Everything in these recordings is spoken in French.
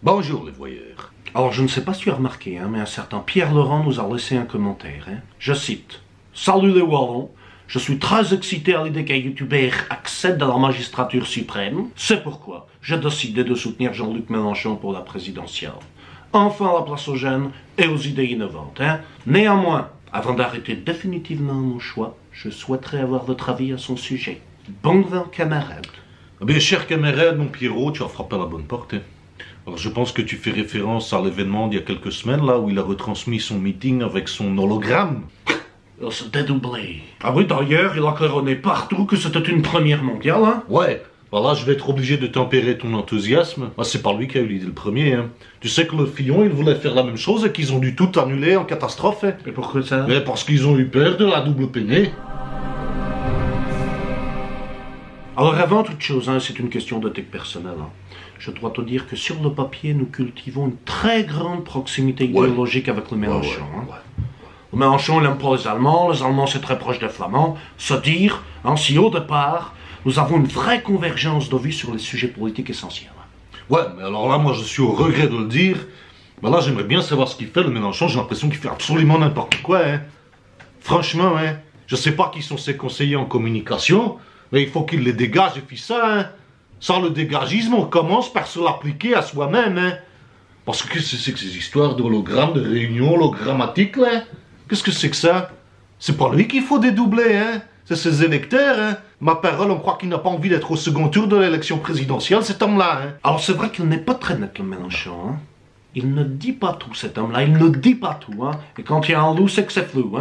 Bonjour les voyeurs. Alors je ne sais pas si tu as remarqué, mais un certain Pierre Laurent nous a laissé un commentaire. Je cite. Salut les Wallons, je suis très excité à l'idée qu'un youtubeur accède à la magistrature suprême. C'est pourquoi j'ai décidé de soutenir Jean-Luc Mélenchon pour la présidentielle. Enfin la place aux jeunes et aux idées innovantes. Néanmoins, avant d'arrêter définitivement mon choix, je souhaiterais avoir votre avis à son sujet. Bon vent, camarade. Eh bien, cher camarade, mon Pierrot, tu as frappé à la bonne porte. Alors, je pense que tu fais référence à l'événement d'il y a quelques semaines, là, où il a retransmis son meeting avec son hologramme. Il s'est dédoublé. Ah oui, d'ailleurs, il a claironné partout que c'était une première mondiale, Ouais, voilà, je vais être obligé de tempérer ton enthousiasme. Ah, c'est pas lui qui a eu l'idée le premier, Tu sais que le Fillon, il voulait faire la même chose et qu'ils ont dû tout annuler en catastrophe, Et pourquoi ça? Mais parce qu'ils ont eu peur de la double peinée. Alors avant toute chose, c'est une question d'éthique personnelle. Je dois te dire que sur le papier, nous cultivons une très grande proximité idéologique avec le Mélenchon. Le Mélenchon, il n'aime pas les Allemands c'est très proche des Flamands. Se dire, si au départ, nous avons une vraie convergence de vue sur les sujets politiques essentiels. Ouais, mais alors là, moi, je suis au regret de le dire. Mais là, j'aimerais bien savoir ce qu'il fait, le Mélenchon. J'ai l'impression qu'il fait absolument n'importe quoi, Franchement, Je sais pas qui sont ses conseillers en communication, mais il faut qu'il les dégage et puis ça, Sans le dégagisme, on commence par se l'appliquer à soi-même, Parce que c'est que ces histoires d'hologrammes, de réunions hologrammatiques, là? Qu'est-ce que c'est que ça? C'est pas lui qu'il faut dédoubler, C'est ses électeurs, Ma parole, on croit qu'il n'a pas envie d'être au second tour de l'élection présidentielle, cet homme-là, Alors c'est vrai qu'il n'est pas très net, le Mélenchon, Il ne dit pas tout, cet homme-là, il ne dit pas tout, Et quand il y a un loup, c'est que c'est flou,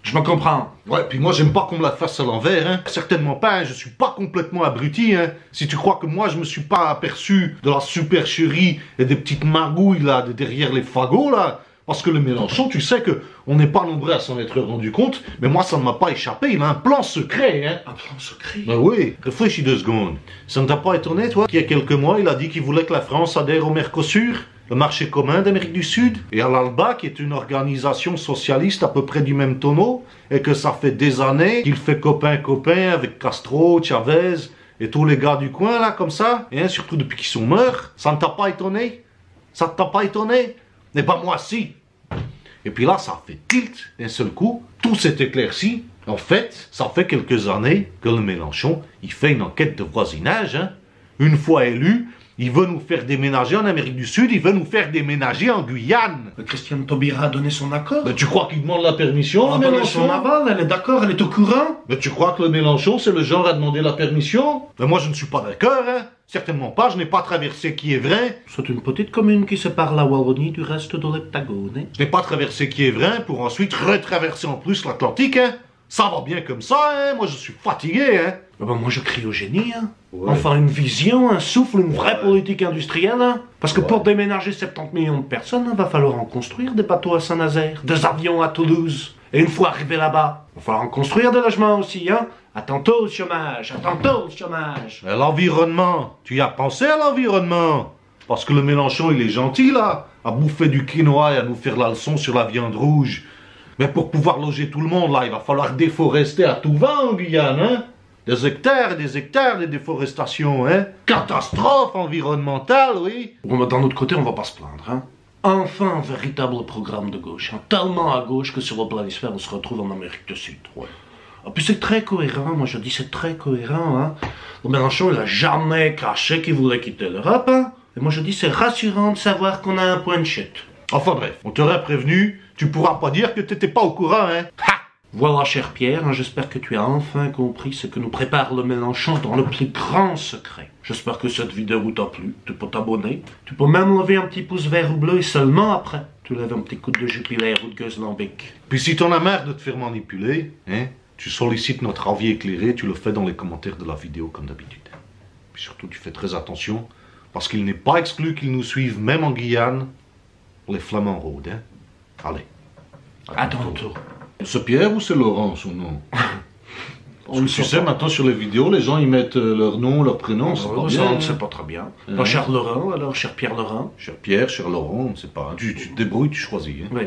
Je me comprends. Ouais, puis moi, j'aime pas qu'on me la fasse à l'envers, Certainement pas, je suis pas complètement abruti, Si tu crois que moi, je me suis pas aperçu de la supercherie et des petites magouilles, là, de derrière les fagots, là. Parce que le Mélenchon, tu sais que on n'est pas nombreux à s'en être rendu compte, mais moi, ça ne m'a pas échappé, il a un plan secret, Un plan secret? Ben oui, réfléchis 2 secondes. Ça ne t'a pas étonné, toi, qu'il y a quelques mois, il a dit qu'il voulait que la France adhère au Mercosur, le marché commun d'Amérique du Sud, et à l'ALBA, qui est une organisation socialiste à peu près du même tonneau, et que ça fait des années qu'il fait copain-copain avec Castro, Chavez, et tous les gars du coin, là, comme ça, surtout depuis qu'ils sont morts. Ça ne t'a pas étonné? Ça ne t'a pas étonné? Mais pas moi, si. Et puis là, ça fait tilt, d'un seul coup, tout s'est éclairci. En fait, ça fait quelques années que le Mélenchon, il fait une enquête de voisinage, Une fois élu, il veut nous faire déménager en Amérique du Sud, il veut nous faire déménager en Guyane. Christiane Taubira a donné son accord. Mais tu crois qu'il demande la permission, Elle a donné son aval, elle est d'accord, elle est au courant. Mais tu crois que le Mélenchon, c'est le genre à demander la permission? Mais moi, je ne suis pas d'accord, Certainement pas, je n'ai pas traversé Kiévrin. C'est une petite commune qui sépare la Wallonie du reste de l'Heptagone. Je n'ai pas traversé Kiévrin pour ensuite retraverser en plus l'Atlantique, Ça va bien comme ça, Moi, je suis fatigué, Moi, je crie au génie, Enfin, une vision, un souffle, une vraie politique industrielle, Parce que pour déménager 70 millions de personnes, il va falloir en construire des bateaux à Saint-Nazaire, des avions à Toulouse. Et une fois arrivé là-bas, il va falloir en construire des logements aussi, À tantôt le chômage, à tantôt le chômage. L'environnement, tu y as pensé à l'environnement? Parce que le Mélenchon, il est gentil, là, à bouffer du quinoa et à nous faire la leçon sur la viande rouge. Mais pour pouvoir loger tout le monde, là, il va falloir déforester à tout va en Guyane, Des hectares de déforestation, Catastrophe environnementale, oui. Bon, mais d'un autre côté, on va pas se plaindre, Enfin, un véritable programme de gauche, Tellement à gauche que sur le planisphère, on se retrouve en Amérique du Sud, Et puis c'est très cohérent, moi je dis c'est très cohérent, Le Mélenchon, il a jamais caché qu'il voulait quitter l'Europe, Et moi je dis c'est rassurant de savoir qu'on a un point de chute. Enfin bref, on t'aurait prévenu, tu pourras pas dire que t'étais pas au courant, Ha! Voilà, cher Pierre, j'espère que tu as enfin compris ce que nous prépare le Mélenchon dans le plus grand secret. J'espère que cette vidéo t'a plu, tu peux t'abonner, tu peux même lever un petit pouce vert ou bleu, et seulement après, tu lèves un petit coup de Jupiler ou de gueuse lambic. Puis si t'en as marre de te faire manipuler, tu sollicites notre avis éclairé, tu le fais dans les commentaires de la vidéo comme d'habitude. Puis surtout, tu fais très attention, parce qu'il n'est pas exclu qu'ils nous suivent même en Guyane, les flamands rôdent, Allez. À tantôt. C'est Pierre ou c'est Laurent, son nom? Tu sais, maintenant sur les vidéos, les gens ils mettent leur nom, leur prénom, c'est pas bien. C'est pas très bien. Cher Laurent, alors, cher Pierre Laurent. Cher Pierre, cher Laurent, on ne sait pas. Tu te débrouilles, tu choisis. Oui.